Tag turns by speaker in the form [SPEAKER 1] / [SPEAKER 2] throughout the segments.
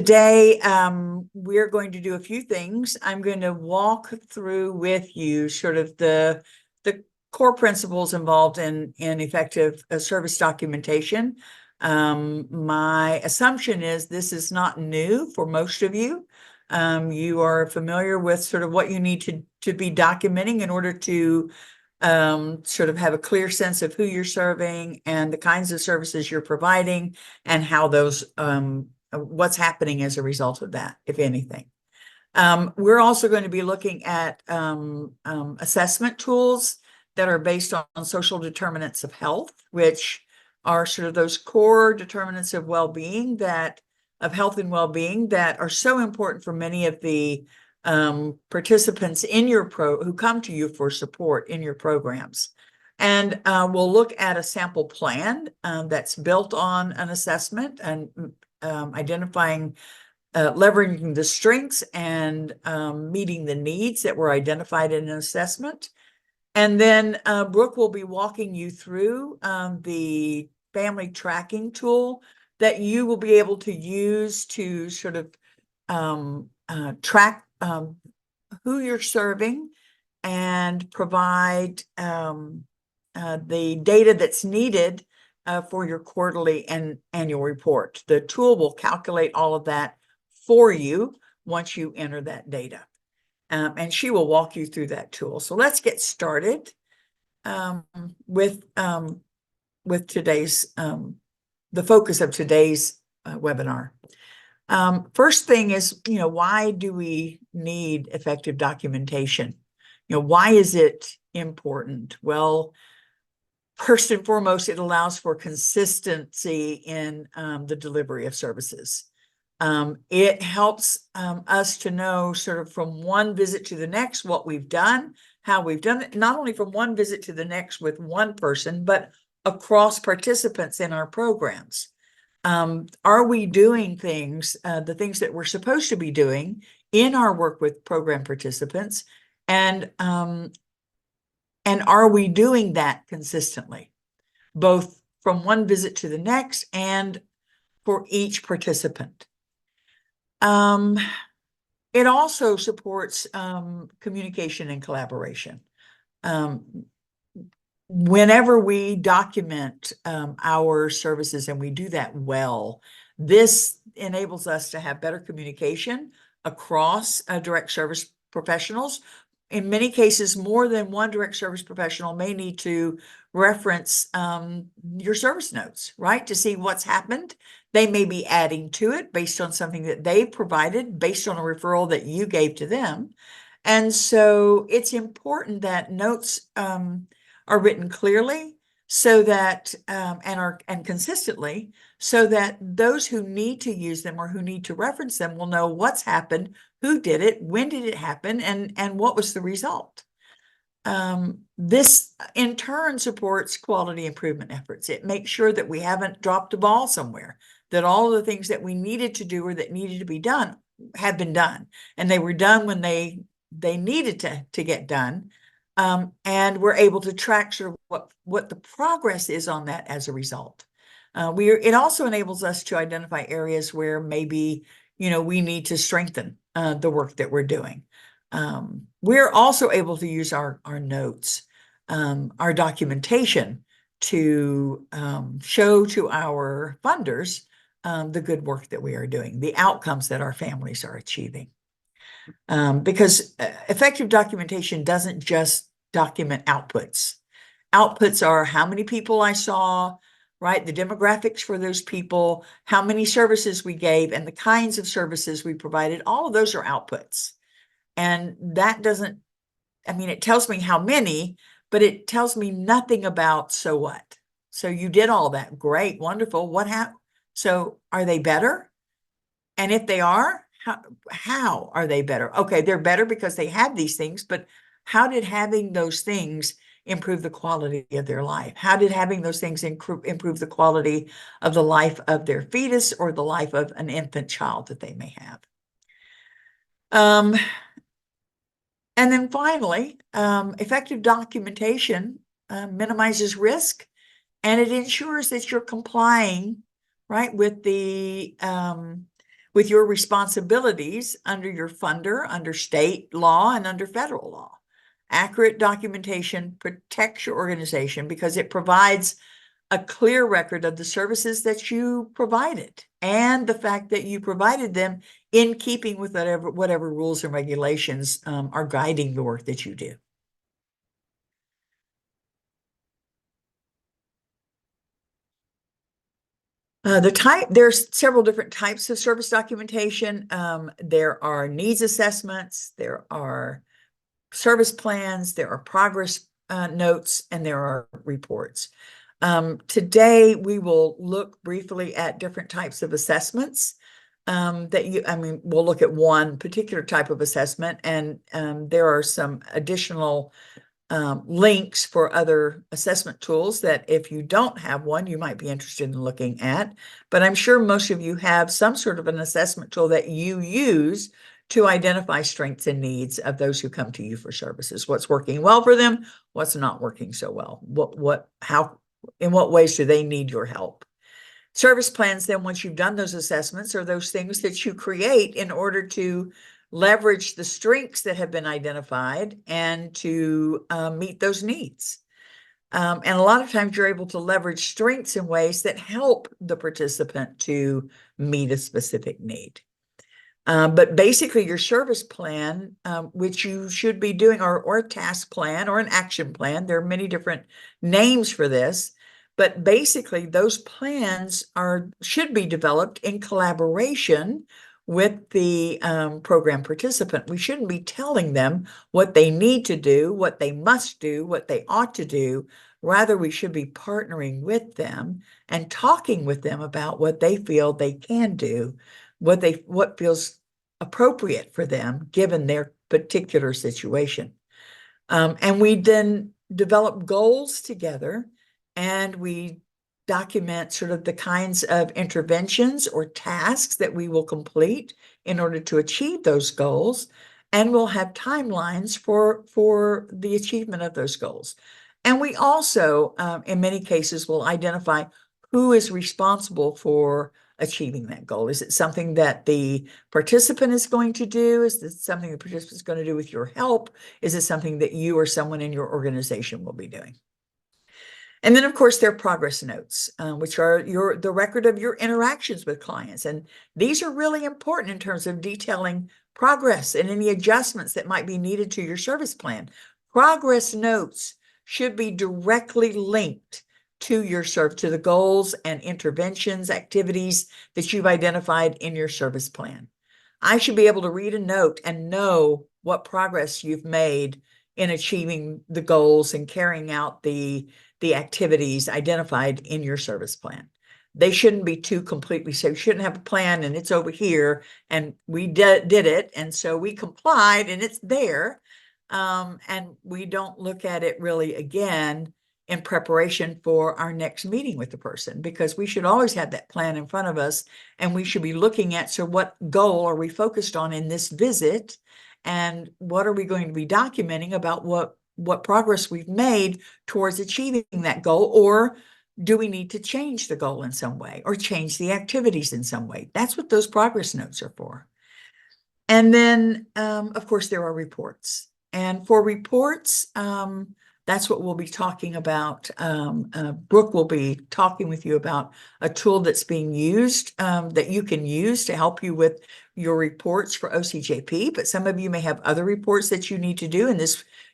[SPEAKER 1] Today, we're going to do a few things. I'm going to walk through with you sort of the core principles involved in effective service documentation. My assumption is this is not new for most of you. You are familiar with sort of what you need to be documenting in order to sort of have a clear sense of who you're serving and the kinds of services you're providing and how those what's happening as a result of that, if anything. We're also going to be looking at assessment tools that are based on social determinants of health, which are sort of those core determinants of well-being of health and well-being that are so important for many of the participants in your who come to you for support in your programs. And we'll look at a sample plan that's built on an assessment and identifying, leveraging the strengths and meeting the needs that were identified in an assessment. And then Brooke will be walking you through the family tracking tool that you will be able to use to sort of track who you're serving and provide the data that's needed for your quarterly and annual report. The tool will calculate all of that for you once you enter that data. And she will walk you through that tool. So let's get started with today's, the focus of today's webinar. First thing is, why do we need effective documentation? Why is it important? Well, first and foremost, it allows for consistency in the delivery of services. It helps us to know sort of from one visit to the next what we've done, how we've done it, not only from one visit to the next with one person, but across participants in our programs. Are we doing things, the things that we're supposed to be doing in our work with program participants? And are we doing that consistently, both from one visit to the next and for each participant? It also supports communication and collaboration. Whenever we document our services and we do that well, this enables us to have better communication across direct service professionals. In many cases, more than one direct service professional may need to reference your service notes, right? To see what's happened. They may be adding to it based on something that they provided, based on a referral that you gave to them. And so it's important that notes are written clearly so that and consistently, so that those who need to use them or who need to reference them will know what's happened, who did it, when did it happen, and what was the result. This in turn supports quality improvement efforts. It makes sure that we haven't dropped a ball somewhere, that all of the things that we needed to do or that needed to be done have been done, and they were done when they needed to get done. And we're able to track sort of what the progress is on that as a result. It also enables us to identify areas where maybe, we need to strengthen the work that we're doing. We're also able to use our notes, our documentation to show to our funders the good work that we are doing, the outcomes that our families are achieving. Because effective documentation doesn't just document outputs. Outputs are how many people I saw, right? The demographics for those people, how many services we gave, and the kinds of services we provided. All of those are outputs. And that doesn't, it tells me how many, but it tells me nothing about so what. So you did all that. Great, wonderful. What happened? So are they better? And if they are, how are they better? Okay, they're better because they have these things, but how did having those things improve the quality of their life? How did having those things improve the quality of the life of their fetus or the life of an infant child that they may have? And then finally, effective documentation minimizes risk, and it ensures that you're complying, right, with the with your responsibilities under your funder, under state law, and under federal law. Accurate documentation protects your organization because it provides a clear record of the services that you provided and the fact that you provided them in keeping with whatever rules and regulations are guiding the work that you do. There's several different types of service documentation. There are needs assessments, there are service plans, there are progress notes, and there are reports. Today, we will look briefly at different types of assessments we'll look at one particular type of assessment, and there are some additional links for other assessment tools that if you don't have one, you might be interested in looking at. But I'm sure most of you have some sort of an assessment tool that you use to identify strengths and needs of those who come to you for services. What's working well for them, what's not working so well, in what ways do they need your help? Service plans, then, once you've done those assessments, are those things that you create in order to leverage the strengths that have been identified and to meet those needs. And a lot of times you're able to leverage strengths in ways that help the participant to meet a specific need. But basically your service plan, which you should be doing, or a task plan or an action plan, there are many different names for this, but basically those plans should be developed in collaboration with the program participant. We shouldn't be telling them what they need to do, what they must do, what they ought to do. Rather, we should be partnering with them and talking with them about what they feel they can do, what feels appropriate for them given their particular situation. And we then develop goals together, and we document sort of the kinds of interventions or tasks that we will complete in order to achieve those goals. And we'll have timelines for the achievement of those goals. And we also, in many cases, will identify who is responsible for achieving that goal. Is it something that the participant is going to do? Is this something the participant is going to do with your help? Is it something that you or someone in your organization will be doing? And then, of course, there are progress notes, which are the record of your interactions with clients. And these are really important in terms of detailing progress and any adjustments that might be needed to your service plan. Progress notes should be directly linked to to the goals and interventions, activities that you've identified in your service plan. I should be able to read a note and know what progress you've made in achieving the goals and carrying out the activities identified in your service plan. They shouldn't be too completely, so you shouldn't have a plan and it's over here and we did it, and so we complied and it's there, and we don't look at it really again in preparation for our next meeting with the person, because we should always have that plan in front of us, and we should be looking at, so what goal are we focused on in this visit, and what are we going to be documenting about what progress we've made towards achieving that goal, or do we need to change the goal in some way or change the activities in some way? That's what those progress notes are for. And then, of course, there are reports. And for reports, that's what we'll be talking about. Brooke will be talking with you about a tool that's being used, that you can use to help you with your reports for OCJP. But some of you may have other reports that you need to do, and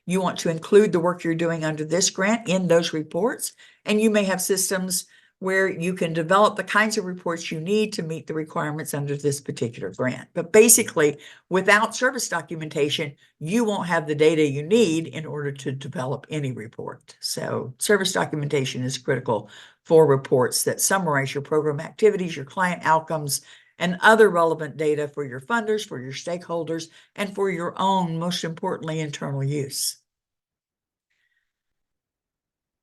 [SPEAKER 1] you want to include the work you're doing under this grant in those reports. And you may have systems where you can develop the kinds of reports you need to meet the requirements under this particular grant. But basically, without service documentation, you won't have the data you need in order to develop any report. So service documentation is critical for reports that summarize your program activities, your client outcomes, and other relevant data for your funders, for your stakeholders, and for your own, most importantly, internal use.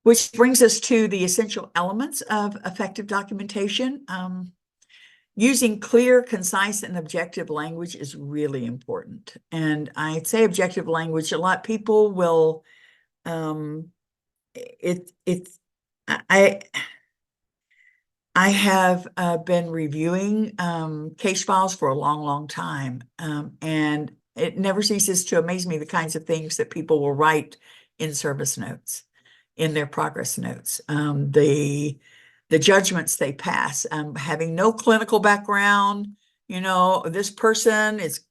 [SPEAKER 1] Which brings us to the essential elements of effective documentation. Using clear, concise, and objective language is really important. And I'd say objective language, a lot of people will, I have been reviewing case files for a long, long time. And it never ceases to amaze me the kinds of things that people will write in service notes, in their progress notes, the judgments they pass, having no clinical background. This person is,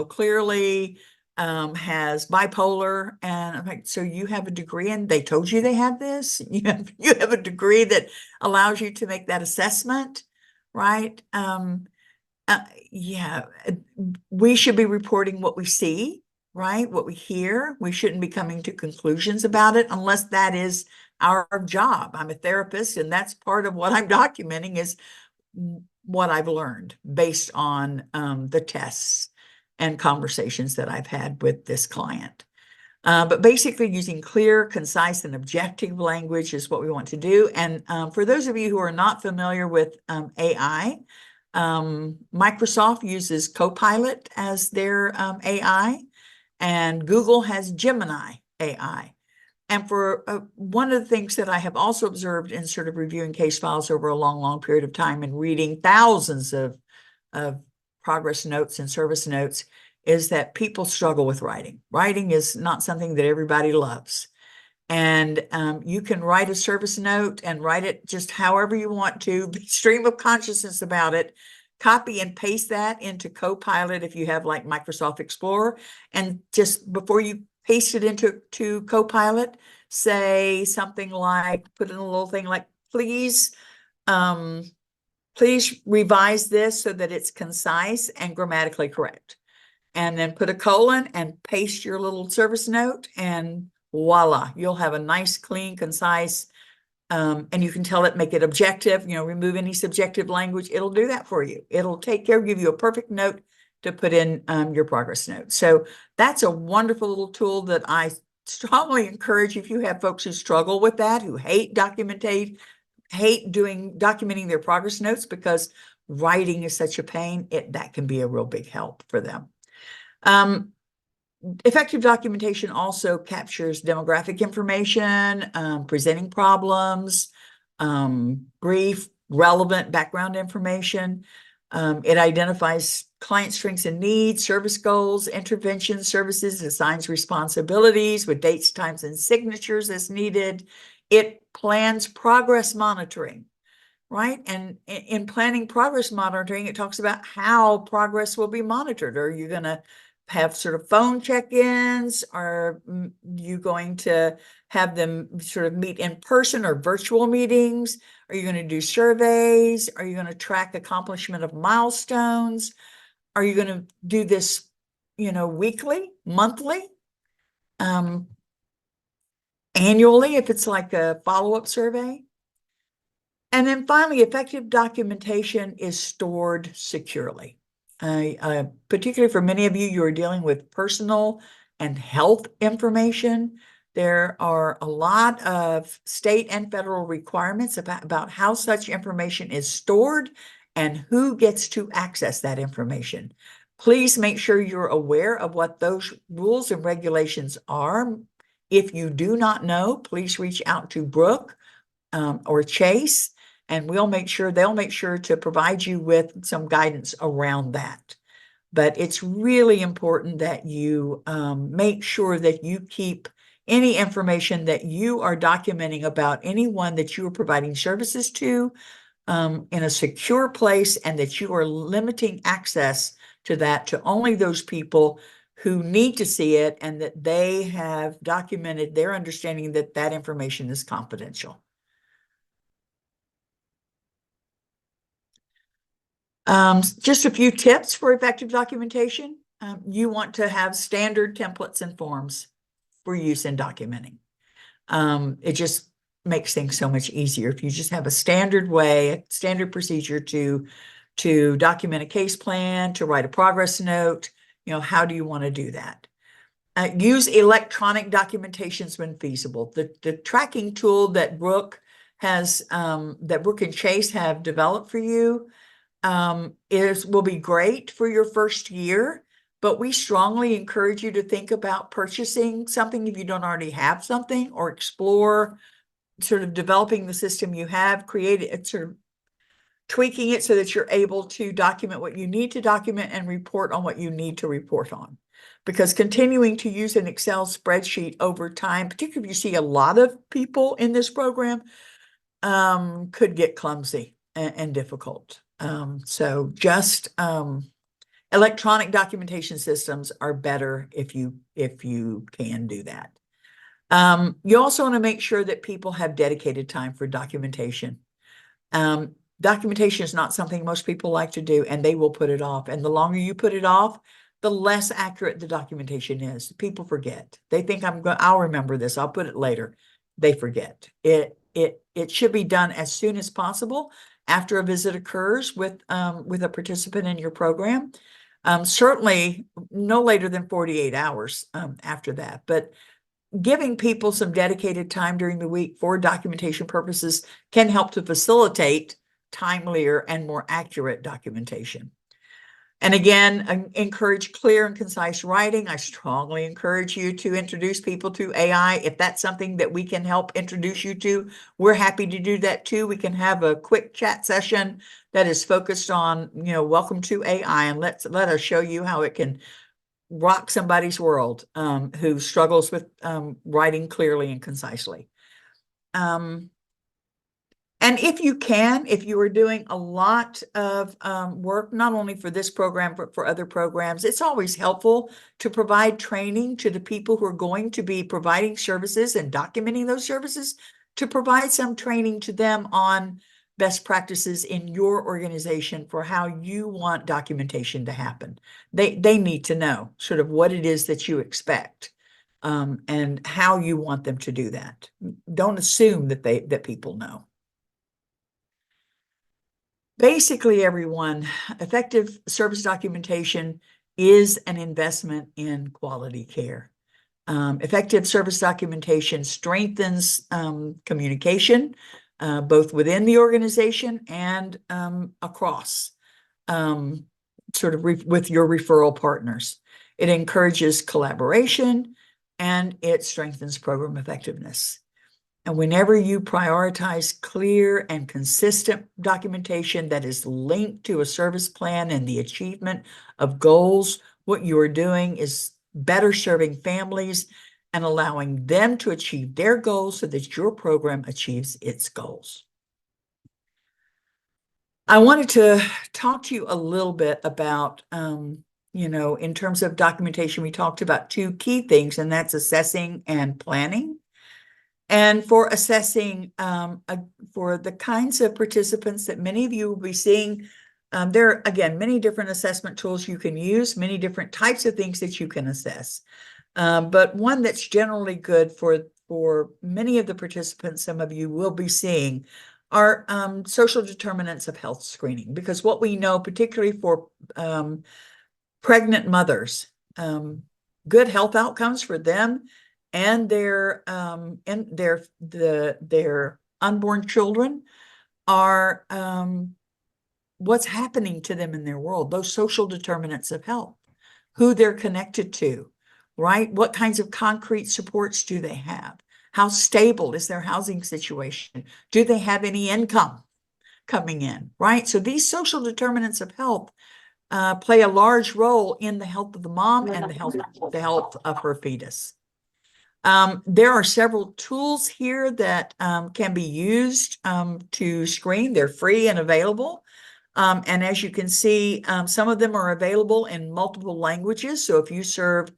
[SPEAKER 1] clearly has bipolar, and I'm like, so you have a degree and they told you they have this? You have a degree that allows you to make that assessment, right? Yeah, we should be reporting what we see, right? What we hear. We shouldn't be coming to conclusions about it unless that is our job. I'm a therapist, and that's part of what I'm documenting is what I've learned based on the tests and conversations that I've had with this client. But basically using clear, concise, and objective language is what we want to do. And for those of you who are not familiar with AI, Microsoft uses Copilot as their AI, and Google has Gemini AI. And for one of the things that I have also observed in sort of reviewing case files over a long, long period of time and reading thousands of progress notes and service notes is that people struggle with writing. Writing is not something that everybody loves. And you can write a service note and write it just however you want to, stream of consciousness about it, copy and paste that into Copilot if you have like Microsoft Explorer. And just before you paste it into Copilot, say something like, put in a little thing like, please revise this so that it's concise and grammatically correct. And then put a colon and paste your little service note, and voila, you'll have a nice, clean, concise, and you can tell it, make it objective, remove any subjective language. It'll do that for you. It'll take care, give you a perfect note to put in your progress note. So that's a wonderful little tool that I strongly encourage if you have folks who struggle with that, who hate documenting their progress notes because writing is such a pain. That can be a real big help for them. Effective documentation also captures demographic information, presenting problems, brief, relevant background information. It identifies client strengths and needs, service goals, intervention services, assigns responsibilities with dates, times, and signatures as needed. It plans progress monitoring, right? And in planning progress monitoring, it talks about how progress will be monitored. Are you going to have sort of phone check-ins? Are you going to have them sort of meet in person or virtual meetings? Are you going to do surveys? Are you going to track accomplishment of milestones? Are you going to do this, weekly, monthly, annually, if it's like a follow-up survey? And then finally, effective documentation is stored securely. Particularly for many of you, you are dealing with personal and health information. There are a lot of state and federal requirements about how such information is stored and who gets to access that information. Please make sure you're aware of what those rules and regulations are. If you do not know, please reach out to Brooke or Chase, and they'll make sure to provide you with some guidance around that. But it's really important that you make sure that you keep any information that you are documenting about anyone that you are providing services to in a secure place, and that you are limiting access to that to only those people who need to see it, and that they have documented their understanding that that information is confidential. Just a few tips for effective documentation. You want to have standard templates and forms for use in documenting. It just makes things so much easier if you just have a standard way, a standard procedure to document a case plan, to write a progress note. How do you want to do that? Use electronic documentations when feasible. The tracking tool that Brooke and Chase have developed for you will be great for your first year, but we strongly encourage you to think about purchasing something if you don't already have something, or explore sort of developing the system you have, create it, sort of tweaking it so that you're able to document what you need to document and report on what you need to report on. Because continuing to use an Excel spreadsheet over time, particularly if you see a lot of people in this program, could get clumsy and difficult. So just electronic documentation systems are better if you can do that. You also want to make sure that people have dedicated time for documentation. Documentation is not something most people like to do, and they will put it off. And the longer you put it off, the less accurate the documentation is. People forget. They think I'll remember this. I'll put it later. They forget. It should be done as soon as possible after a visit occurs with a participant in your program. Certainly no later than 48 hours after that. But giving people some dedicated time during the week for documentation purposes can help to facilitate timelier and more accurate documentation. And again, encourage clear and concise writing. I strongly encourage you to introduce people to AI. If that's something that we can help introduce you to, we're happy to do that too. We can have a quick chat session that is focused on, welcome to AI, and let us show you how it can rock somebody's world who struggles with writing clearly and concisely. And if you are doing a lot of work, not only for this program, but for other programs, it's always helpful to provide training to the people who are going to be providing services and documenting those services, to provide some training to them on best practices in your organization for how you want documentation to happen. They need to know sort of what it is that you expect and how you want them to do that. Don't assume that people know. Basically, everyone, effective service documentation is an investment in quality care. Effective service documentation strengthens communication, both within the organization and across, sort of with your referral partners. It encourages collaboration and it strengthens program effectiveness. And whenever you prioritize clear and consistent documentation that is linked to a service plan and the achievement of goals, what you are doing is better serving families and allowing them to achieve their goals so that your program achieves its goals. I wanted to talk to you a little bit about, in terms of documentation, we talked about two key things, and that's assessing and planning. And for assessing, for the kinds of participants that many of you will be seeing, there are, again, many different assessment tools you can use, many different types of things that you can assess. But one that's generally good for many of the participants, some of you will be seeing, are social determinants of health screening. Because what we know, particularly for pregnant mothers, good health outcomes for them and their unborn children are what's happening to them in their world, those social determinants of health, who they're connected to, right? What kinds of concrete supports do they have? How stable is their housing situation? Do they have any income coming in, right? So these social determinants of health play a large role in the health of the mom and the health of her fetus. There are several tools here that can be used to screen. They're free and available. And as you can see, some of them are available in multiple languages. So if you serve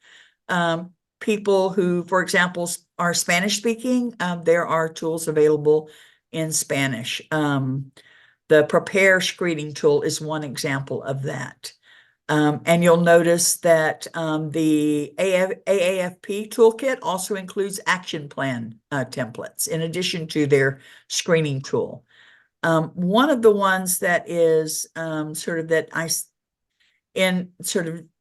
[SPEAKER 1] people who, for example, are Spanish speaking, there are tools available in Spanish. The Prepare screening tool is one example of that. And you'll notice that the AAFP toolkit also includes action plan templates in addition to their screening tool. One of the ones that is in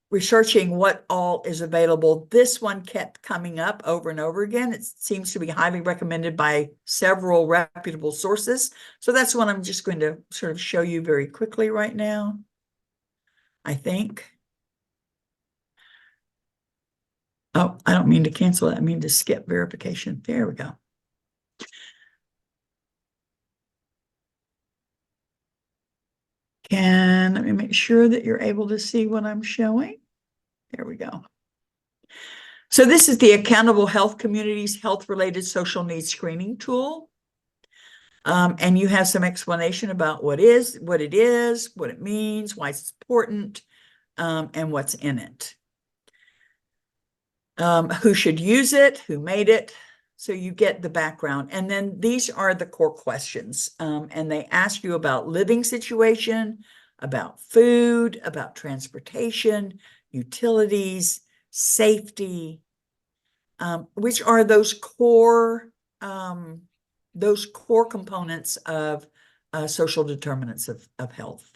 [SPEAKER 1] researching what all is available, this one kept coming up over and over again. It seems to be highly recommended by several reputable sources. So that's one I'm just going to sort of show you very quickly right now, I think. Oh, I don't mean to cancel that. I mean to skip verification. There we go. Let me make sure that you're able to see what I'm showing. There we go. So this is the Accountable Health Communities Health-Related Social Needs Screening Tool. And you have some explanation about what it is, what it means, why it's important, and what's in it. Who should use it, who made it. So you get the background. And then these are the core questions. And they ask you about living situation, about food, about transportation, utilities, safety, which are those core components of social determinants of health.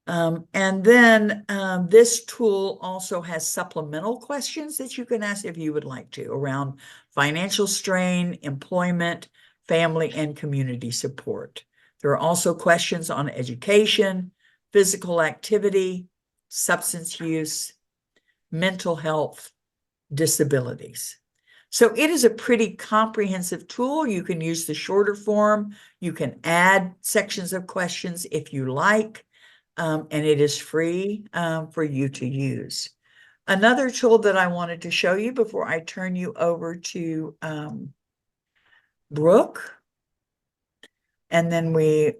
[SPEAKER 1] And then this tool also has supplemental questions that you can ask if you would like to around financial strain, employment, family, and community support. There are also questions on education, physical activity, substance use, mental health, disabilities. So it is a pretty comprehensive tool. You can use the shorter form. You can add sections of questions if you like, and it is free for you to use. Another tool that I wanted to show you before I turn you over to Brooke, and then we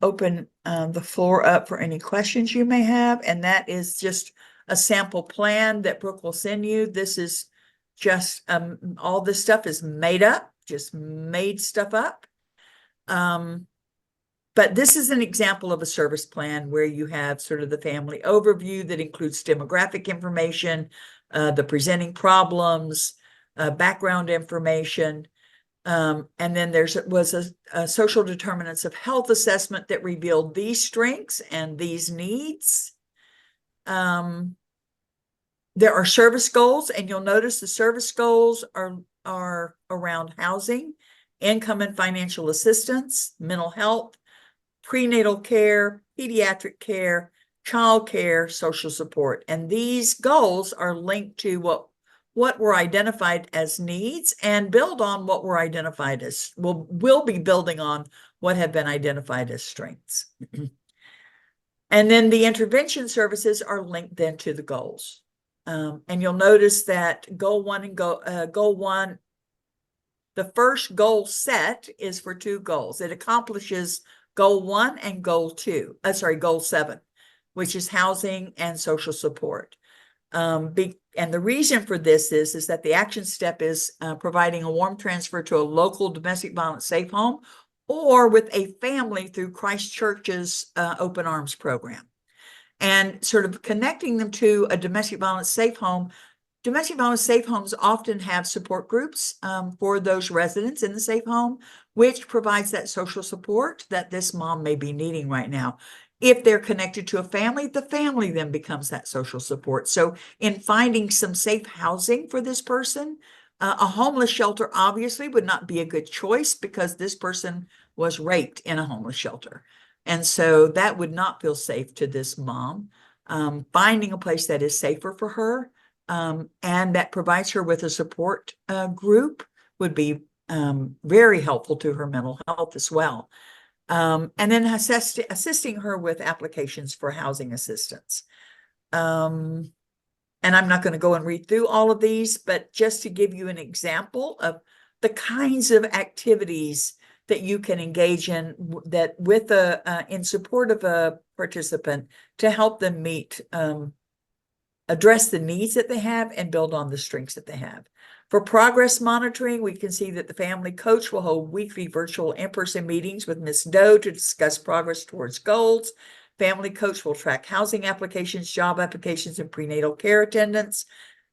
[SPEAKER 1] open the floor up for any questions you may have, and that is just a sample plan that Brooke will send you. This is just all this stuff is made up, just made stuff up. But this is an example of a service plan where you have sort of the family overview that includes demographic information, the presenting problems, background information. And then there was a social determinants of health assessment that revealed these strengths and these needs. There are service goals, and you'll notice the service goals are around housing, income and financial assistance, mental health, prenatal care, pediatric care, child care, social support. And these goals are linked to what were identified as needs and build on what were identified as, will be building on what have been identified as strengths. And then the intervention services are linked then to the goals. And you'll notice that goal one, the first goal set is for two goals. It accomplishes goal 1 and goal 7, which is housing and social support. And the reason for this is that the action step is providing a warm transfer to a local domestic violence safe home or with a family through Christchurch's Open Arms program, and sort of connecting them to a domestic violence safe home. Domestic violence safe homes often have support groups for those residents in the safe home, which provides that social support that this mom may be needing right now. If they're connected to a family, the family then becomes that social support. So in finding some safe housing for this person, a homeless shelter obviously would not be a good choice because this person was raped in a homeless shelter. And so that would not feel safe to this mom. Finding a place that is safer for her and that provides her with a support group would be very helpful to her mental health as well. And then assisting her with applications for housing assistance. And I'm not going to go and read through all of these, but just to give you an example of the kinds of activities that you can engage in that with in support of a participant to help them address the needs that they have and build on the strengths that they have. For progress monitoring, we can see that the family coach will hold weekly virtual in-person meetings with Ms. Doe to discuss progress towards goals. Family coach will track housing applications, job applications, and prenatal care attendance.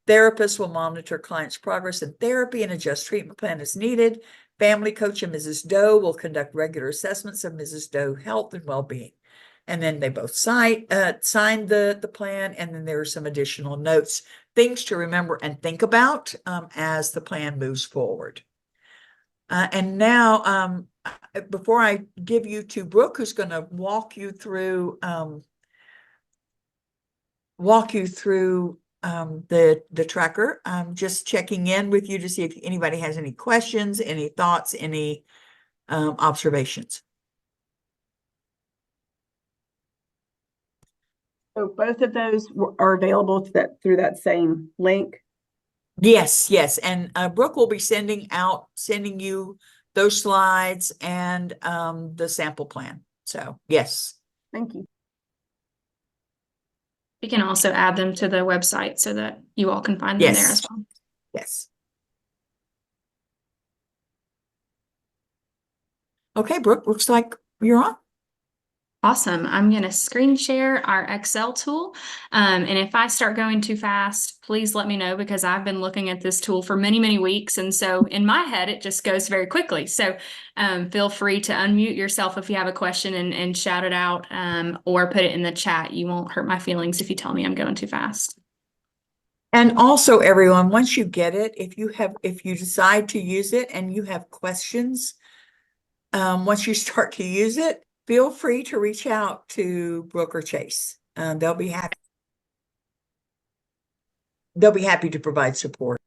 [SPEAKER 1] Therapists will monitor clients' progress in therapy and adjust treatment plan as needed. Family coach and Mrs. Doe will conduct regular assessments of Mrs. Doe's health and well-being. And then they both sign the plan, and then there are some additional notes, things to remember and think about as the plan moves forward. And now, before I give you to Brooke, who's going to walk you through the tracker, I'm just checking in with you to see if anybody has any questions, any thoughts, any observations.
[SPEAKER 2] So both of those are available through that same link.
[SPEAKER 1] Yes, yes. And Brooke will be sending you those slides and the sample plan. So yes.
[SPEAKER 2] Thank you.
[SPEAKER 3] We can also add them to the website so that you all can find them there as well.
[SPEAKER 1] Yes. Okay, Brooke, looks like you're on.
[SPEAKER 3] Awesome. I'm going to screen share our Excel tool. And if I start going too fast, please let me know, because I've been looking at this tool for many, many weeks. And so in my head, it just goes very quickly. So feel free to unmute yourself if you have a question and shout it out, or put it in the chat. You won't hurt my feelings if you tell me I'm going too fast.
[SPEAKER 1] And also, everyone, once you get it, if you decide to use it and you have questions, once you start to use it, feel free to reach out to Brooke or Chase. They'll be happy to provide support.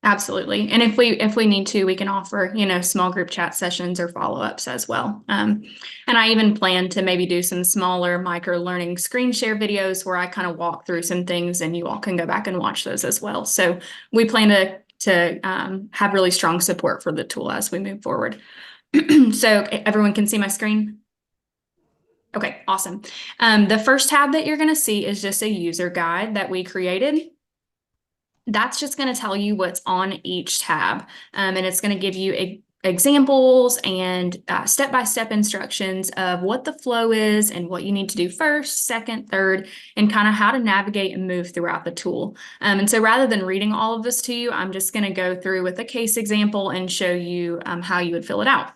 [SPEAKER 3] Absolutely. And if we need to, we can offer, small group chat sessions or follow-ups as well. And I even plan to maybe do some smaller micro learning screen share videos where I kind of walk through some things and you all can go back and watch those as well. So we plan to have really strong support for the tool as we move forward. So everyone can see my screen? Okay, awesome. The first tab that you're going to see is just a user guide that we created. That's just going to tell you what's on each tab, and it's going to give you examples and step-by-step instructions of what the flow is and what you need to do first, second, third, and kind of how to navigate and move throughout the tool. And so rather than reading all of this to you, I'm just going to go through with a case example and show you how you would fill it out.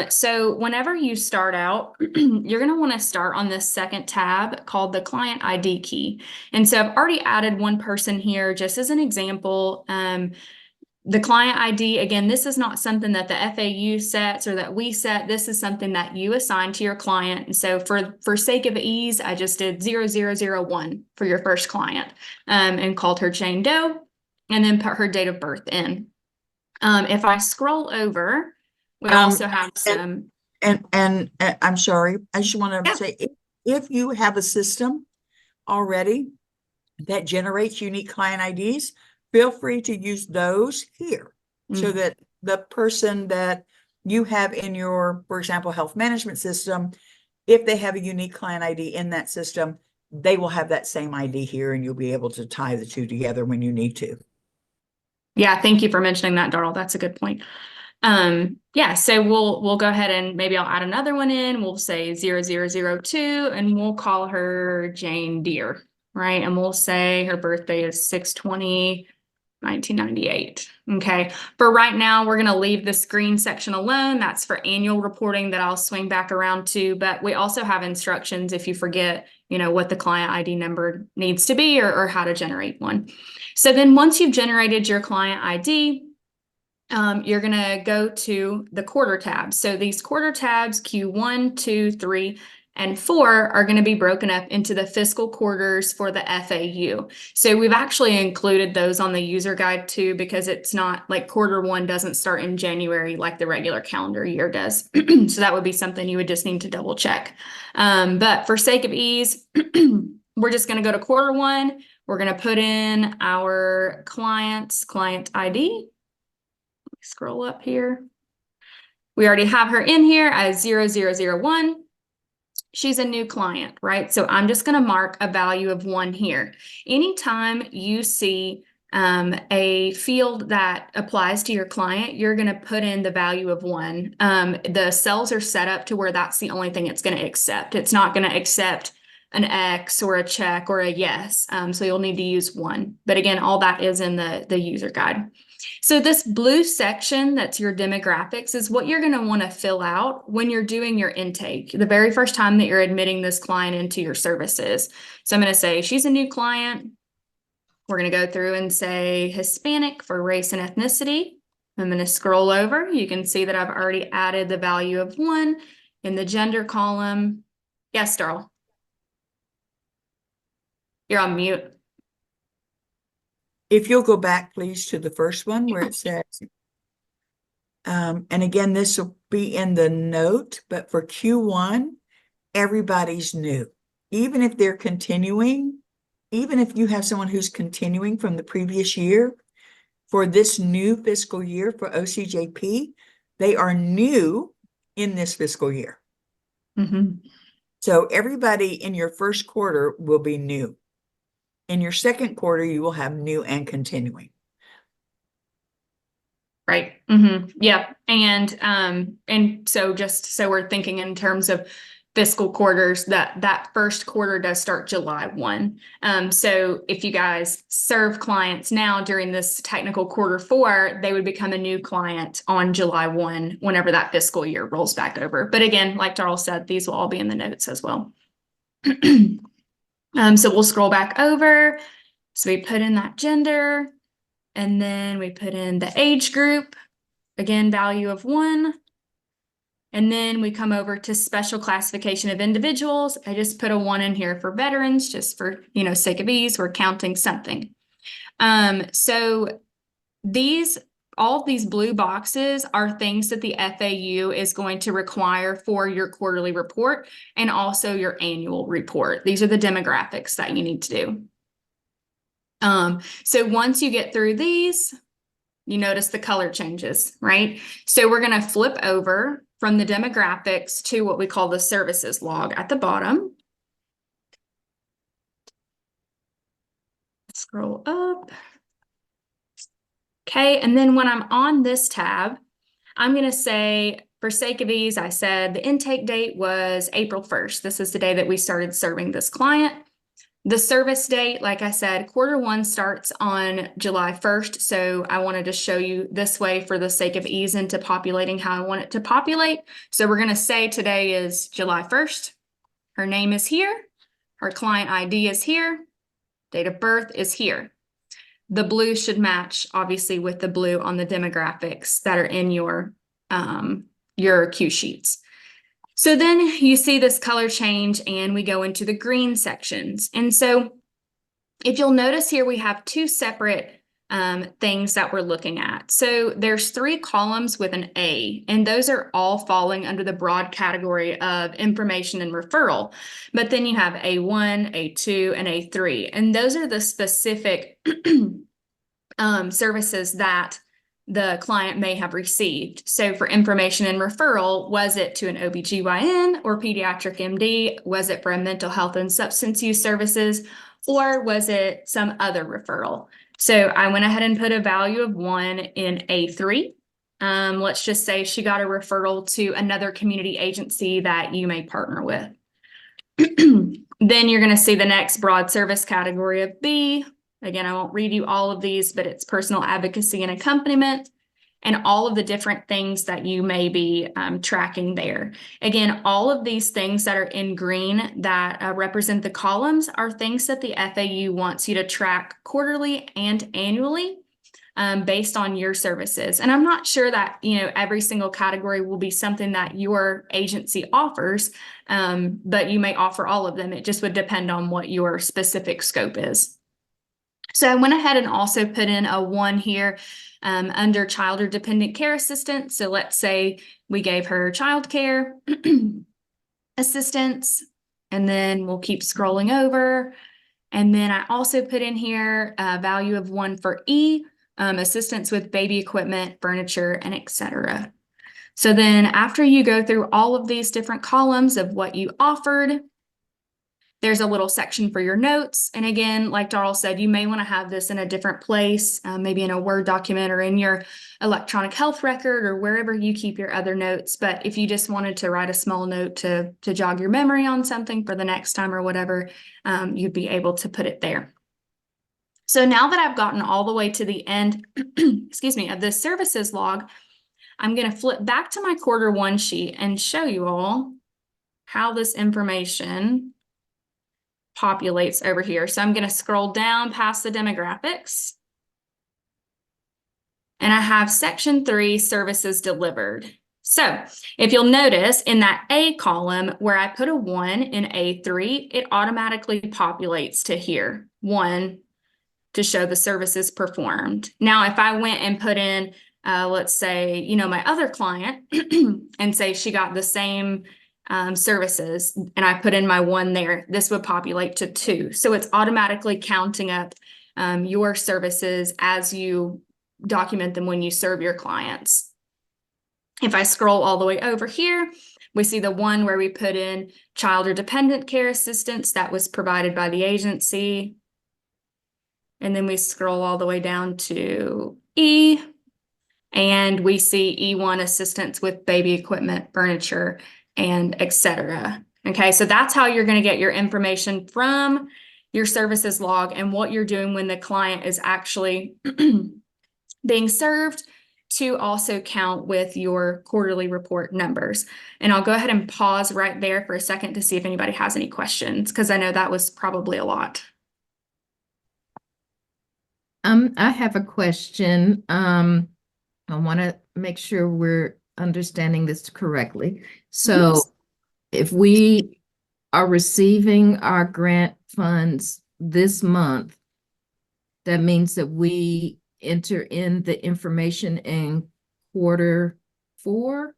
[SPEAKER 3] So whenever you start out, you're going to want to start on this second tab called the client ID key. And so I've already added one person here just as an example. The client ID, again, this is not something that the FAU sets or that we set. This is something that you assign to your client. And so for sake of ease, I just did 0001 for your first client, and called her Jane Doe, and then put her date of birth in. If I scroll over, we also have some.
[SPEAKER 1] And I'm sorry, I just want to say, if you have a system already that generates unique client IDs, feel free to use those here, so that the person that you have in your, for example, health management system, if they have a unique client ID in that system, they will have that same ID here, and you'll be able to tie the two together when you need to.
[SPEAKER 3] Yeah, thank you for mentioning that, Daryl. That's a good point. Yeah, so we'll go ahead and maybe I'll add another one in. We'll say 0002 and we'll call her Jane Deere, right? And we'll say her birthday is 6/20/1998. Okay, for right now, we're going to leave the screen section alone. That's for annual reporting that I'll swing back around to, but we also have instructions if you forget, what the client ID number needs to be, or how to generate one. So then once you've generated your client ID, you're going to go to the quarter tabs. So these quarter tabs, Q1, 2, 3, and 4, are going to be broken up into the fiscal quarters for the FAU. So we've actually included those on the user guide too, because it's not like Q1 doesn't start in January like the regular calendar year does. So that would be something you would just need to double check. But for sake of ease, we're just going to go to Q1. We're going to put in our client ID. Scroll up here. We already have her in here as 0001. She's a new client, right? So I'm just going to mark a value of 1 here. Anytime you see a field that applies to your client, you're going to put in the value of 1. The cells are set up to where that's the only thing it's going to accept. It's not going to accept an X or a check or a yes. So you'll need to use 1. But again, all that is in the user guide. So this blue section that's your demographics is what you're going to want to fill out when you're doing your intake, the very first time that you're admitting this client into your services. So I'm going to say she's a new client. We're going to go through and say Hispanic for race and ethnicity. I'm going to scroll over. You can see that I've already added the value of 1 in the gender column. Yes, Daryl. You're on mute.
[SPEAKER 1] If you'll go back, please, to the first one where it says, and again, this will be in the note, but for Q1, everybody's new. even if they're continuing, even if you have someone who's continuing from the previous year, for this new fiscal year for OCJP, they are new in this fiscal year. So everybody in your first quarter will be new. In your second quarter, you will have new and continuing.
[SPEAKER 3] Right. Yeah. And so just so we're thinking in terms of fiscal quarters, that first quarter does start July 1. So if you guys serve clients now during this technical quarter 4, they would become a new client on July 1 whenever that fiscal year rolls back over. But again, like Daryl said, these will all be in the notes as well. So we'll scroll back over. So we put in that gender, and then we put in the age group, again, value of 1. And then we come over to special classification of individuals. I just put a 1 in here for veterans, just for, sake of ease, we're counting something. So all of these blue boxes are things that the FAU is going to require for your quarterly report and also your annual report. These are the demographics that you need to do. So once you get through these, you notice the color changes, right? So we're going to flip over from the demographics to what we call the services log at the bottom. Scroll up. Okay, and then when I'm on this tab, I'm going to say, for sake of ease, I said the intake date was April 1st. This is the day that we started serving this client. The service date, like I said, quarter 1 starts on July 1st. So I wanted to show you this way for the sake of ease into populating how I want it to populate. So we're going to say today is July 1st. Her name is here. Her client ID is here. Date of birth is here. The blue should match, obviously, with the blue on the demographics that are in your cue sheets. So then you see this color change and we go into the green sections. And so if you'll notice here, we have 2 separate things that we're looking at. So there's 3 columns with an A, and those are all falling under the broad category of information and referral. But then you have A1, A2, and A3, and those are the specific services that the client may have received. So for information and referral, was it to an OBGYN or pediatric MD? Was it for a mental health and substance use services? Or was it some other referral? So I went ahead and put a value of 1 in A3. Let's just say she got a referral to another community agency that you may partner with. Then you're going to see the next broad service category of B. Again, I won't read you all of these, but it's personal advocacy and accompaniment and all of the different things that you may be tracking there. Again, all of these things that are in green that represent the columns are things that the FAU wants you to track quarterly and annually based on your services. And I'm not sure that, every single category will be something that your agency offers, but you may offer all of them. It just would depend on what your specific scope is. So I went ahead and also put in a 1 here under child or dependent care assistance. So let's say we gave her child care assistance, and then we'll keep scrolling over. And then I also put in here a value of 1 for E, assistance with baby equipment, furniture, and etc. So then after you go through all of these different columns of what you offered, there's a little section for your notes. And again, like Daryl said, you may want to have this in a different place, maybe in a Word document or in your electronic health record or wherever you keep your other notes. But if you just wanted to write a small note to jog your memory on something for the next time or whatever, you'd be able to put it there. So now that I've gotten all the way to the end, excuse me, of this services log, I'm going to flip back to my quarter 1 sheet and show you all how this information populates over here. So I'm going to scroll down past the demographics. And I have section 3, services delivered. So if you'll notice in that A column where I put a 1 in A3, it automatically populates to here, 1 to show the services performed. Now, if I went and put in, let's say, my other client and say she got the same services and I put in my 1 there, this would populate to 2. So it's automatically counting up your services as you document them when you serve your clients. If I scroll all the way over here, we see the one where we put in child or dependent care assistance that was provided by the agency. And then we scroll all the way down to E, and we see E1 assistance with baby equipment, furniture, and etc. Okay, so that's how you're going to get your information from your services log and what you're doing when the client is actually being served to also count with your quarterly report numbers. And I'll go ahead and pause right there for a second to see if anybody has any questions, because I know that was probably a lot.
[SPEAKER 4] I have a question. I want to make sure we're understanding this correctly. So
[SPEAKER 3] Yes.
[SPEAKER 4] if we are receiving our grant funds this month, that means that we enter in the information in Q4?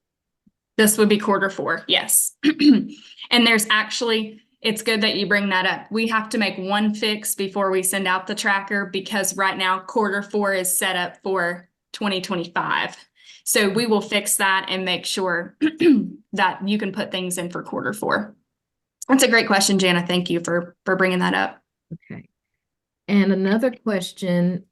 [SPEAKER 3] This would be Q4, yes. And there's actually, it's good that you bring that up. We have to make one fix before we send out the tracker, because right now Q4 is set up for 2025. So we will fix that and make sure that you can put things in for Q4. That's a great question, Jana. Thank you for bringing that up.
[SPEAKER 4] Okay. And another question,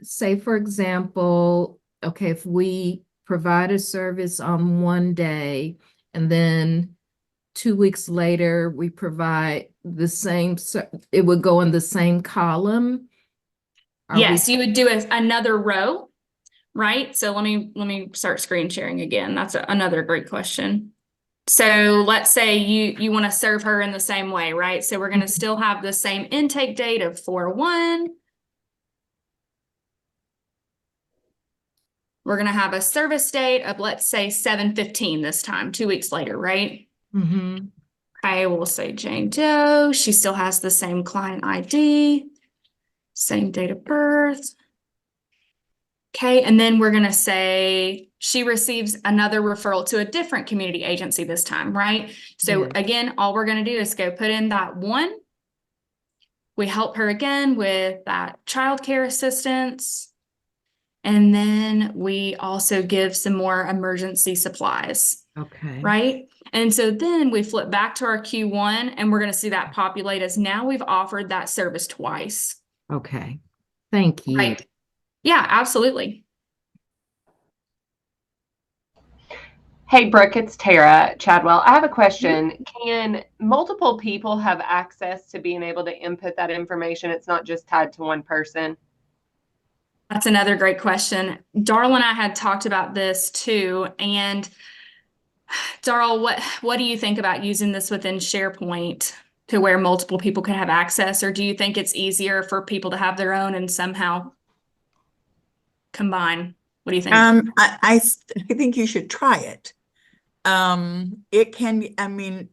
[SPEAKER 4] say for example, okay, if we provide a service on one day and then 2 weeks later we provide the same, it would go in the same column?
[SPEAKER 3] Yes, you would do another row, right? So let me start screen sharing again. That's another great question. So let's say you want to serve her in the same way, right? So we're going to still have the same intake date of 4/1. We're going to have a service date of, let's say, 7/15 this time, 2 weeks later, right?
[SPEAKER 4] Mm-hmm.
[SPEAKER 3] Okay, we'll say Jane Doe. She still has the same client ID, same date of birth. Okay, and then we're going to say she receives another referral to a different community agency this time, right? So
[SPEAKER 4] Yes.
[SPEAKER 3] again, all we're going to do is go put in that 1. We help her again with that childcare assistance. And then we also give some more emergency supplies.
[SPEAKER 4] Okay.
[SPEAKER 3] Right? And so then we flip back to our Q1 and we're going to see that populate as now we've offered that service twice.
[SPEAKER 4] Okay. Thank you.
[SPEAKER 3] Right? Yeah, absolutely.
[SPEAKER 5] Hey, Brooke, it's Tara Chadwell. I have a question. Can multiple people have access to being able to input that information? It's not just tied to one person.
[SPEAKER 3] That's another great question. Daryl and I had talked about this too. And Daryl, what do you think about using this within SharePoint to where multiple people could have access? Or do you think it's easier for people to have their own and somehow combine? What do you think?
[SPEAKER 1] I think you should try it. It can, I mean,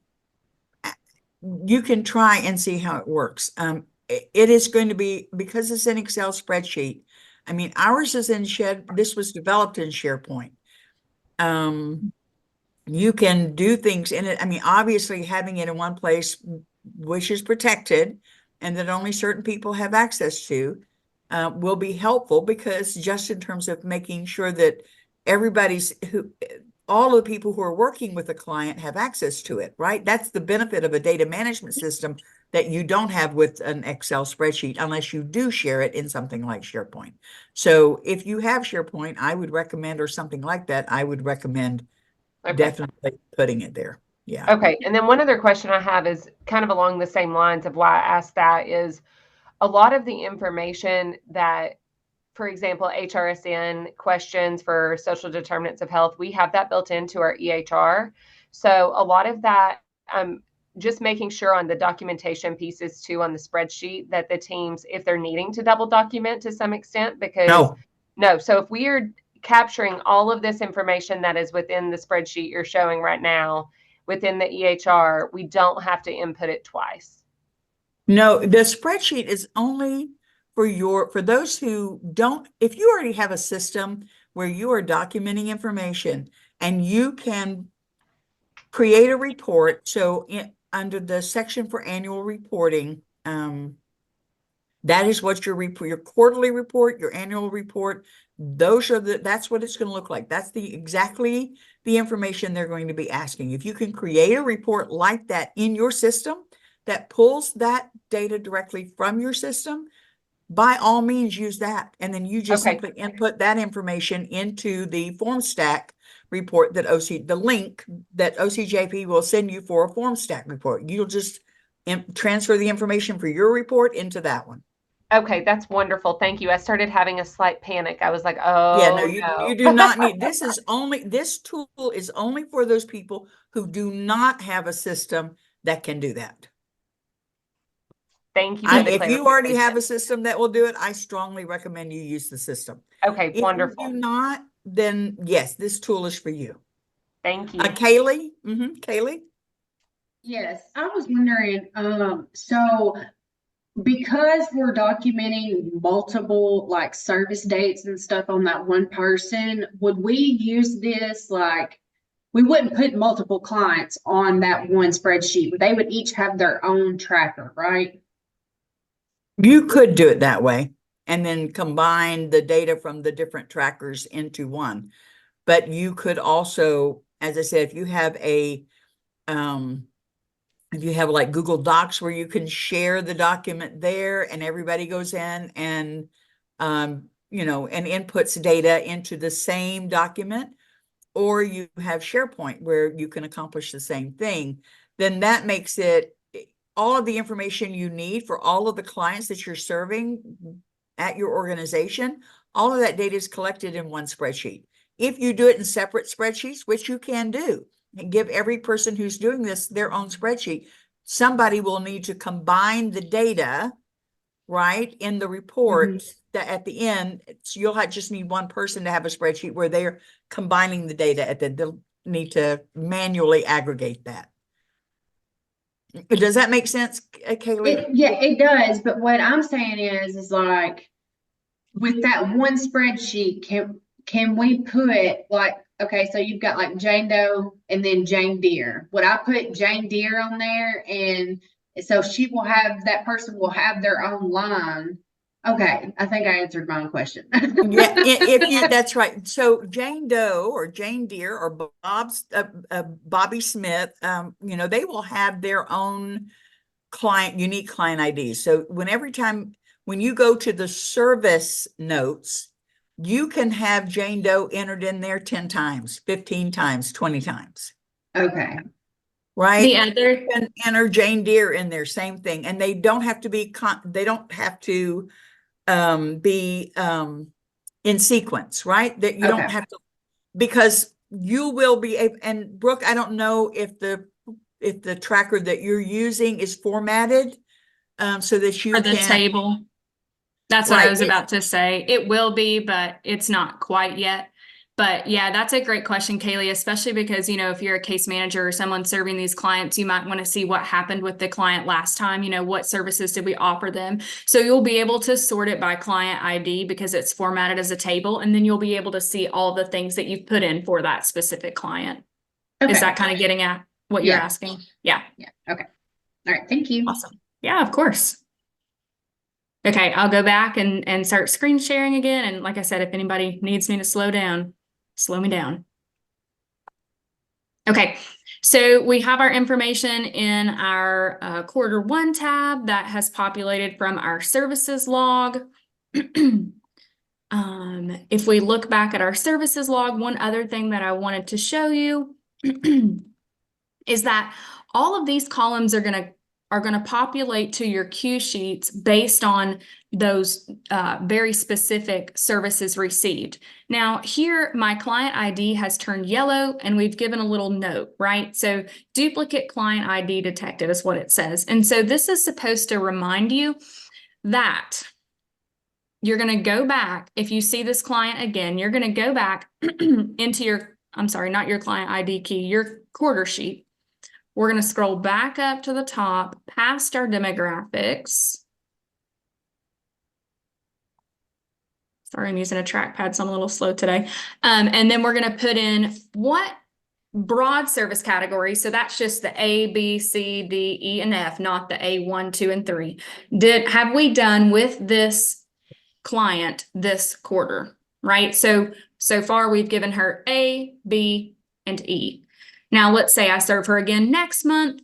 [SPEAKER 1] you can try and see how it works. It is going to be, because it's an Excel spreadsheet. I mean, ours is in this was developed in SharePoint. You can do things in it. I mean, obviously having it in one place, which is protected and that only certain people have access to, will be helpful, because just in terms of making sure that all of the people who are working with the client have access to it, right? That's the benefit of a data management system that you don't have with an Excel spreadsheet, unless you do share it in something like SharePoint. So if you have SharePoint, I would recommend, or something like that, I would recommend definitely putting it there. Yeah.
[SPEAKER 5] Okay. And then one other question I have is kind of along the same lines of why I asked that is a lot of the information that, for example, HRSN questions for social determinants of health, we have that built into our EHR. So a lot of that, just making sure on the documentation pieces too, on the spreadsheet, that the teams, if they're needing to double document to some extent, because no. So if we are capturing all of this information that is within the spreadsheet you're showing right now within the EHR, we don't have to input it twice.
[SPEAKER 1] No, the spreadsheet is only for those who don't, if you already have a system where you are documenting information and you can create a report. So under the section for annual reporting, that is what your quarterly report, your annual report, that's what it's going to look like. That's exactly the information they're going to be asking. If you can create a report like that in your system that pulls that data directly from your system, by all means use that. And then you just
[SPEAKER 5] Okay.
[SPEAKER 1] simply input that information into the form stack report that the link that OCJP will send you for a form stack report. You'll just transfer the information for your report into that one.
[SPEAKER 5] Okay, that's wonderful. Thank you. I started having a slight panic. I was like,
[SPEAKER 1] Yeah, no,
[SPEAKER 5] oh,
[SPEAKER 1] you do not need, this tool is only for those people who do not have a system that can do that.
[SPEAKER 5] Thank you for the
[SPEAKER 1] If you already have
[SPEAKER 5] clarification.
[SPEAKER 1] a system that will do it, I strongly recommend you use the system.
[SPEAKER 5] Okay,
[SPEAKER 1] If you
[SPEAKER 5] wonderful.
[SPEAKER 1] do not, then yes, this tool is for you.
[SPEAKER 5] Thank you.
[SPEAKER 1] Kaylee? Kaylee?
[SPEAKER 6] Yes, I was wondering, so because we're documenting multiple like service dates and stuff on that one person, would we use this like, we wouldn't put multiple clients on that one spreadsheet. They would each have their own tracker, right?
[SPEAKER 1] You could do it that way and then combine the data from the different trackers into one. But you could also, as I said, if you have like Google Docs where you can share the document there and everybody goes in and, and inputs data into the same document, or you have SharePoint where you can accomplish the same thing, then that makes it all of the information you need for all of the clients that you're serving at your organization. All of that data is collected in one spreadsheet. If you do it in separate spreadsheets, which you can do, and give every person who's doing this their own spreadsheet, somebody will need to combine the data, right, in the report that at the end, so you'll just need one person to have a spreadsheet where they're combining the data they'll need to manually aggregate that. Does that make sense, Kaylee?
[SPEAKER 6] Yeah, it does. But what I'm saying is like with that one spreadsheet, can we put like, okay, so you've got like Jane Doe and then Jane Deere. Would I put Jane Deere on there? And so that person will have their own line. Okay, I think I answered my own question.
[SPEAKER 1] Yeah, that's right. So Jane Doe or Jane Deere or Bobby Smith, they will have their own unique client IDs. So when you go to the service notes, you can have Jane Doe entered in there 10 times, 15 times, 20 times.
[SPEAKER 6] Okay.
[SPEAKER 1] Right?
[SPEAKER 3] The other,
[SPEAKER 1] You can enter Jane Deere in there, same thing. And they don't have to be in sequence, right? That you don't
[SPEAKER 6] Okay.
[SPEAKER 1] have to, because you will be and Brooke, I don't know if the tracker that you're using is formatted so that you
[SPEAKER 3] for the
[SPEAKER 1] can
[SPEAKER 3] table. That's what I
[SPEAKER 1] Right.
[SPEAKER 3] was about to say. It will be, but it's not quite yet. But yeah, that's a great question, Kaylee, especially because, if you're a case manager or someone serving these clients, you might want to see what happened with the client last time, what services did we offer them? So you'll be able to sort it by client ID because it's formatted as a table, and then you'll be able to see all the things that you've put in for that specific client.
[SPEAKER 6] Okay.
[SPEAKER 3] Is that kind of getting at what you're
[SPEAKER 6] Yeah.
[SPEAKER 3] asking? Yeah.
[SPEAKER 6] Yeah. Okay. All right. Thank you.
[SPEAKER 3] Awesome. Yeah, of course. Okay, I'll go back and start screen sharing again. And like I said, if anybody needs me to slow me down. Okay, so we have our information in our Q1 tab that has populated from our services log. If we look back at our services log, one other thing that I wanted to show you is that all of these columns are going to populate to your cue sheets based on those very specific services received. Now here, my client ID has turned yellow and we've given a little note, right? So duplicate client ID detected is what it says. And so this is supposed to remind you that you're going to go back. If you see this client again, you're going to go back into not your client ID key, your quarter sheet. We're going to scroll back up to the top past our demographics. Sorry, I'm using a trackpad, so I'm a little slow today. And then we're going to put in what broad service category, so that's just the A, B, C, D, E, and F, not the A, 1, 2, and 3. Have we done with this client this quarter, right? So far we've given her A, B, and E. Now let's say I serve her again next month,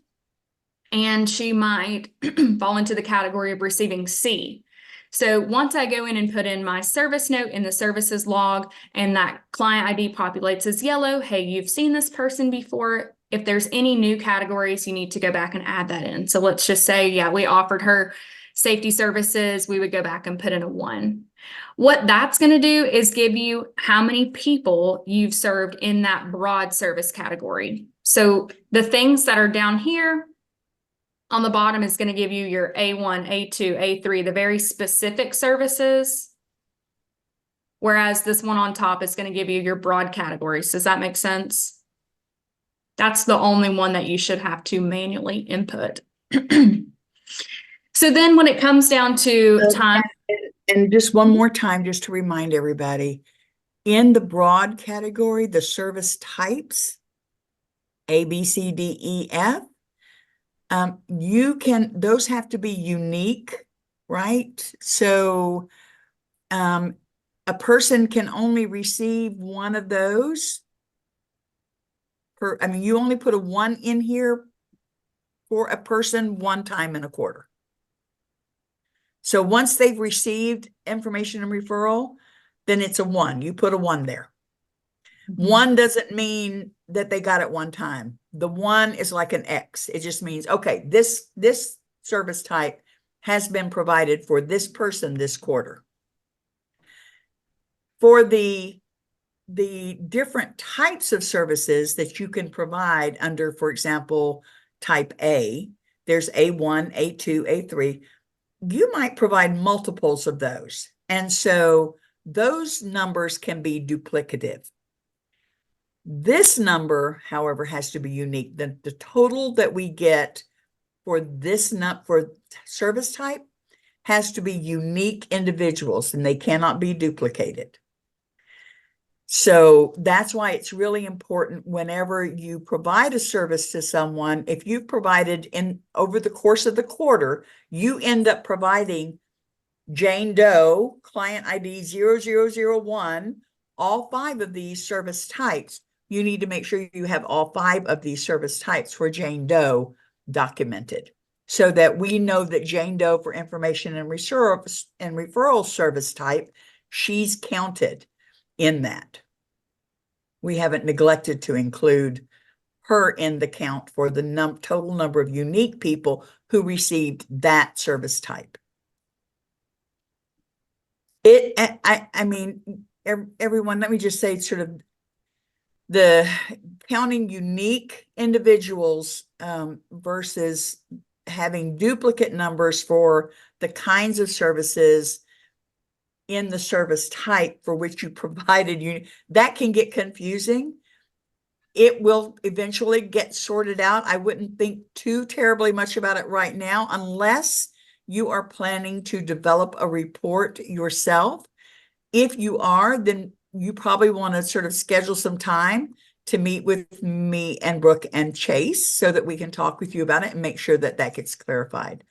[SPEAKER 3] and she might fall into the category of receiving C. So once I go in and put in my service note in the services log and that client ID populates as yellow, hey, you've seen this person before. If there's any new categories, you need to go back and add that in. So let's just say, yeah, we offered her safety services. We would go back and put in a 1. What that's going to do is give you how many people you've served in that broad service category. So the things that are down here on the bottom is going to give you your A1, A2, A3, the very specific services. Whereas this one on top is going to give you your broad categories. Does that make sense? That's the only one that you should have to manually input. So then when it comes down to time.
[SPEAKER 1] And just one more time, just to remind everybody, in the broad category, the service types, A, B, C, D, E, F, those have to be unique, right? So a person can only receive one of those you only put a 1 in here for a person one time in a quarter. So once they've received information and referral, then it's a 1. You put a 1 there. 1 doesn't mean that they got it one time. The 1 is like an X. It just means, okay, this service type has been provided for this person this quarter. For the different types of services that you can provide under, for example, type A, there's A1, A2, A3. You might provide multiples of those. And so those numbers can be duplicative. This number, however, has to be unique. The total that we get for for service type has to be unique individuals, and they cannot be duplicated. So that's why it's really important whenever you provide a service to someone, if you've provided over the course of the quarter, you end up providing Jane Doe, client ID 0001, all 5 of these service types. You need to make sure you have all 5 of these service types for Jane Doe documented so that we know that Jane Doe for information and referral service type, she's counted in that. We haven't neglected to include her in the count for the total number of unique people who received that service type. Everyone, let me just say sort of the counting unique individuals versus having duplicate numbers for the kinds of services in the service type for which you provided, that can get confusing. It will eventually get sorted out. I wouldn't think too terribly much about it right now, unless you are planning to develop a report yourself. If you are, then you probably want to sort of schedule some time to meet with me and Brooke and Chase so that we can talk with you about it and make sure that that gets clarified.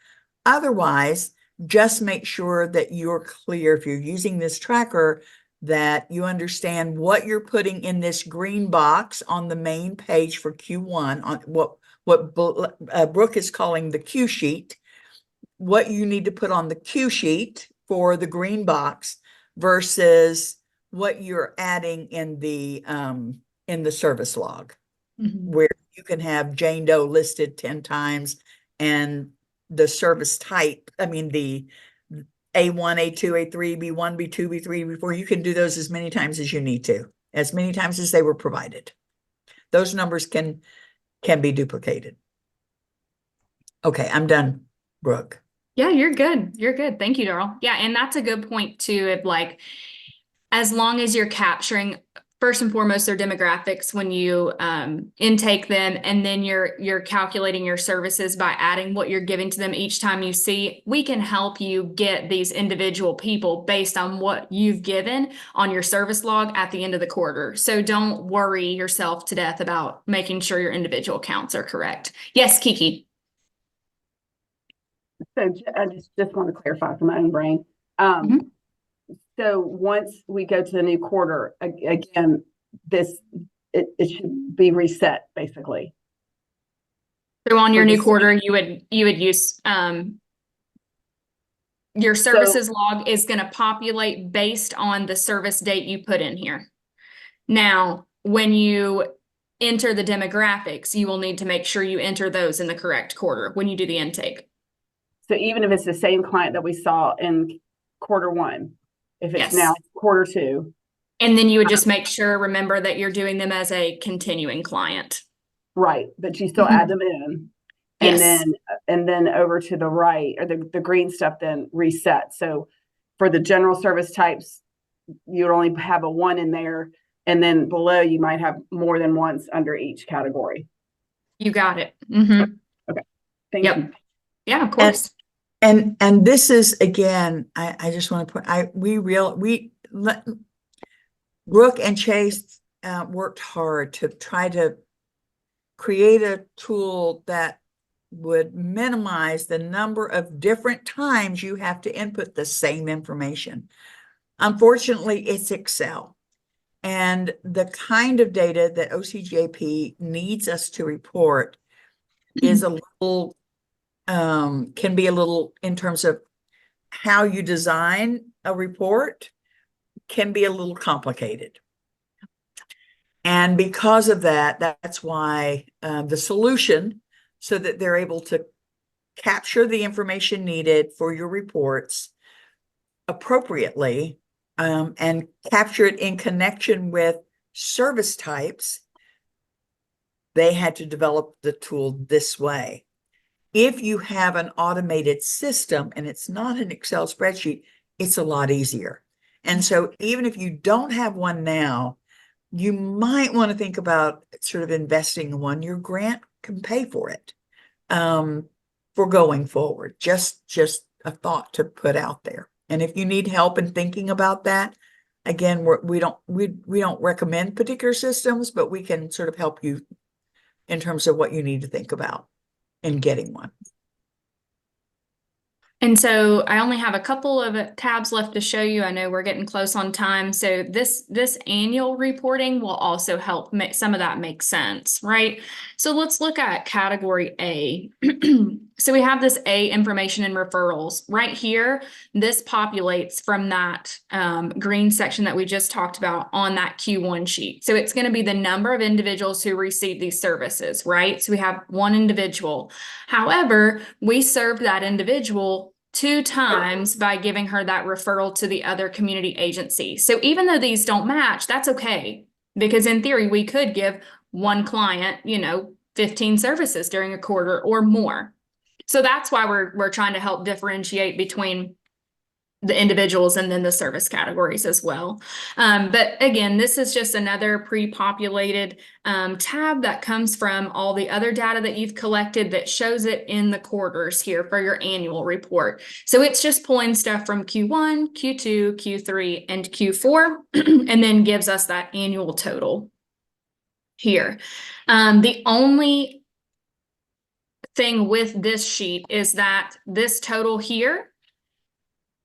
[SPEAKER 1] Otherwise, just make sure that you're clear, if you're using this tracker, that you understand what you're putting in this green box on the main page for Q1, on what Brooke is calling the Q sheet, what you need to put on the Q sheet for the green box versus what you're adding in the service log, where you can have Jane Doe listed 10 times and the service type, the A1, A2, A3, B1, B2, B3, B4, you can do those as many times as you need to, as many times as they were provided. Those numbers can be duplicated. Okay, I'm done, Brooke.
[SPEAKER 3] Yeah, you're good. You're good. Thank you, Daryl. Yeah, and that's a good point too, of like, as long as you're capturing, first and foremost, their demographics when you intake them, and then you're calculating your services by adding what you're giving to them each time you see. We can help you get these individual people based on what you've given on your service log at the end of the quarter. So don't worry yourself to death about making sure your individual counts are correct. Yes, Kiki.
[SPEAKER 2] So I just want to clarify for my own brain.
[SPEAKER 3] Mhm.
[SPEAKER 2] So once we go to the new quarter, again, it should be reset basically.
[SPEAKER 3] So on your
[SPEAKER 2] For
[SPEAKER 3] new
[SPEAKER 2] the
[SPEAKER 3] quarter, you would use your services log is going to populate based on the service date you put in here. Now, when you enter the demographics, you will need to make sure you enter those in the correct quarter when you do the intake.
[SPEAKER 2] So even if it's the same client that we saw in quarter one, if it's
[SPEAKER 3] Yes.
[SPEAKER 2] now quarter two.
[SPEAKER 3] And then you would just make sure, remember that you're doing them as a continuing client.
[SPEAKER 2] Right, but you still add them in. And
[SPEAKER 3] Yes.
[SPEAKER 2] then over to the right, or the green stuff then reset. So for the general service types, you would only have a 1 in there, and then below you might have more than once under each category.
[SPEAKER 3] You got it. Mm-hmm.
[SPEAKER 2] Thank
[SPEAKER 3] Yep.
[SPEAKER 2] you.
[SPEAKER 3] Yeah, of course.
[SPEAKER 1] And this is, again, I just want to put, Brooke and Chase worked hard to try to create a tool that would minimize the number of different times you have to input the same information. Unfortunately, it's Excel. And the kind of data that OCJP needs us to report is a little, can be a little, in terms of how you design a report, can be a little complicated. And because of that, that's why the solution, so that they're able to capture the information needed for your reports appropriately, and capture it in connection with service types, they had to develop the tool this way. If you have an automated system and it's not an Excel spreadsheet, it's a lot easier. And so even if you don't have one now, you might want to think about sort of investing in one. Your grant can pay for it for going forward. Just a thought to put out there. And if you need help in thinking about that, again, we don't recommend particular systems, but we can sort of help you in terms of what you need to think about in getting one.
[SPEAKER 3] And so I only have a couple of tabs left to show you. I know we're getting close on time. So this annual reporting will also help make some of that make sense, right? So let's look at category A. So we have this A, information and referrals. Right here, this populates from that green section that we just talked about on that Q1 sheet. So it's going to be the number of individuals who receive these services, right? So we have one individual. However, we served that individual 2 times by giving her that referral to the other community agency. So even though these don't match, that's okay. Because in theory, we could give one client, 15 services during a quarter or more. So that's why we're trying to help differentiate between the individuals and then the service categories as well. But again, this is just another pre-populated tab that comes from all the other data that you've collected that shows it in the quarters here for your annual report. So it's just pulling stuff from Q1, Q2, Q3, and Q4, and then gives us that annual total here. The only thing with this sheet is that this total here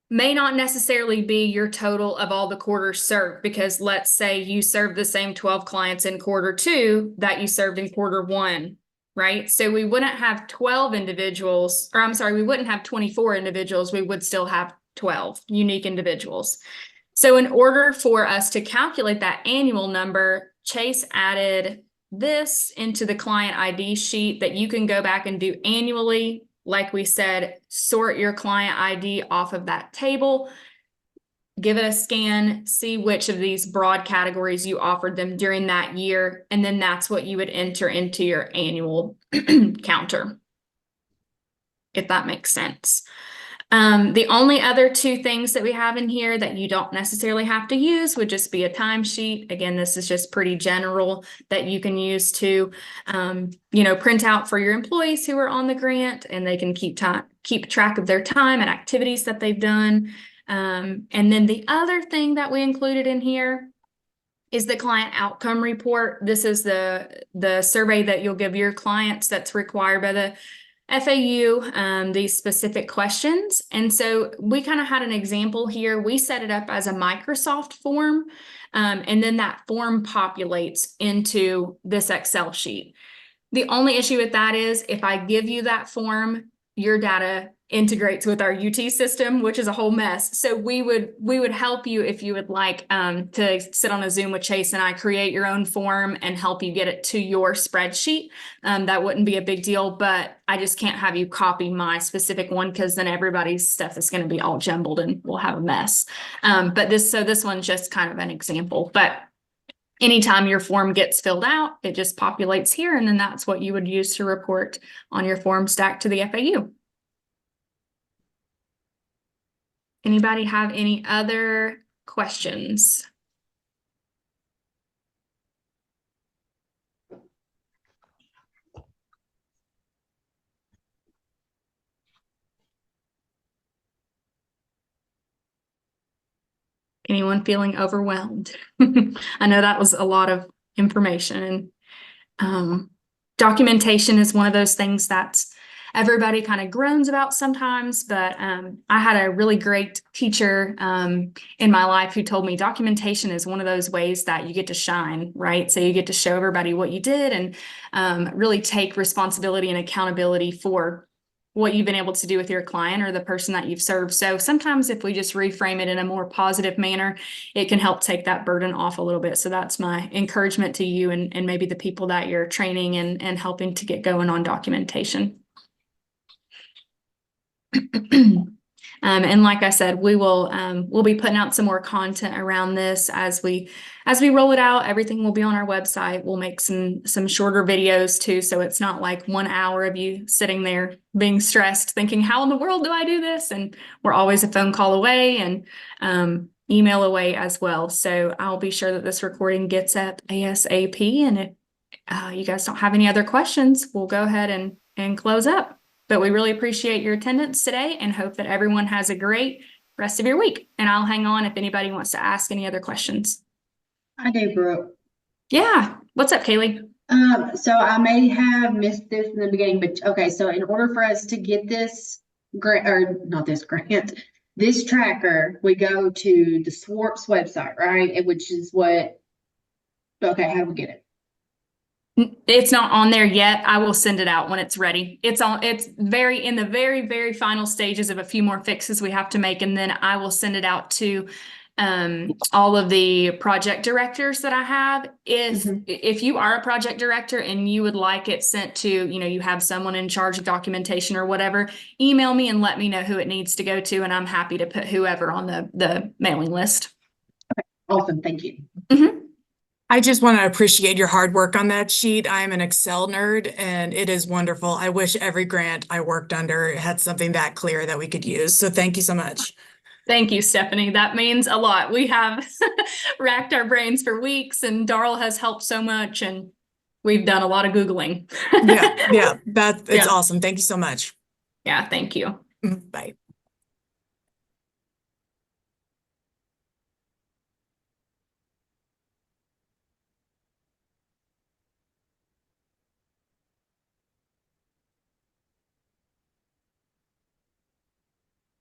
[SPEAKER 3] may not necessarily be your total of all the quarters served, because let's say you served the same 12 clients in quarter 2 that you served in quarter 1, right? So we wouldn't have 12 individuals, or I'm sorry, we wouldn't have 24 individuals. We would still have 12 unique individuals. So in order for us to calculate that annual number, Chase added this into the client ID sheet that you can go back and do annually. Like we said, sort your client ID off of that table, give it a scan, see which of these broad categories you offered them during that year, and then that's what you would enter into your annual counter, if that makes sense. The only other two things that we have in here that you don't necessarily have to use would just be a timesheet. Again, this is just pretty general that you can use to, print out for your employees who are on the grant, and they can keep track of their time and activities that they've done. And then the other thing that we included in here is the client outcome report. This is the survey that you'll give your clients that's required by the FAU, these specific questions. And so we kind of had an example here. We set it up as a Microsoft form, and then that form populates into this Excel sheet. The only issue with that is if I give you that form, your data integrates with our UT system, which is a whole mess. So we would help you if you would like to sit on a Zoom with Chase and I, create your own form and help you get it to your spreadsheet. That wouldn't be a big deal, but I just can't have you copy my specific one because then everybody's stuff is going to be all jumbled and we'll have a mess. But this one's just kind of an example. But anytime your form gets filled out, it just populates here, and then that's what you would use to report on your form stack to the FAU. Anybody have any other questions? Anyone feeling overwhelmed? I know that was a lot of information, and documentation is one of those things that's everybody kind of groans about sometimes, but I had a really great teacher in my life who told me documentation is one of those ways that you get to shine, right? So you get to show everybody what you did and really take responsibility and accountability for what you've been able to do with your client or the person that you've served. So sometimes if we just reframe it in a more positive manner, it can help take that burden off a little bit. So that's my encouragement to you and maybe the people that you're training and helping to get going on documentation. And like I said, we'll be putting out some more content around this as we roll it out. Everything will be on our website. We'll make some shorter videos too, so it's not like 1 hour of you sitting there being stressed, thinking, how in the world do I do this? And we're always a phone call away and email away as well. So I'll be sure that this recording gets up ASAP. And if you guys don't have any other questions, we'll go ahead and close up. But we really appreciate your attendance today and hope that everyone has a great rest of your week. And I'll hang on if anybody wants to ask any other questions.
[SPEAKER 6] I do, Brooke.
[SPEAKER 3] Yeah. What's up, Kaylee?
[SPEAKER 6] So I may have missed this in the beginning, but okay. So in order for us to get this grant, or not this grant, this tracker, we go to the SWORPS website, right? Which is what, okay, how do we get it?
[SPEAKER 3] It's not on there yet. I will send it out when it's ready. It's in the very, very final stages of a few more fixes we have to make. And then I will send it out to all of the project directors that I have. If you are a project director and you would like it sent to, you have someone in charge of documentation or whatever, email me and let me know who it needs to go to. And I'm happy to put whoever on the mailing list.
[SPEAKER 6] Okay, awesome. Thank you.
[SPEAKER 3] Mm-hmm.
[SPEAKER 7] I just want to appreciate your hard work on that sheet. I'm an Excel nerd and it is wonderful. I wish every grant I worked under had something that clear that we could use. So thank you so much.
[SPEAKER 3] Thank you, Stephanie. That means a lot. We have racked our brains for weeks and Daryl has helped so much and we've done a lot of Googling.
[SPEAKER 7] Yeah, it's awesome. Thank you so much.
[SPEAKER 3] Yeah, thank you.
[SPEAKER 7] Bye.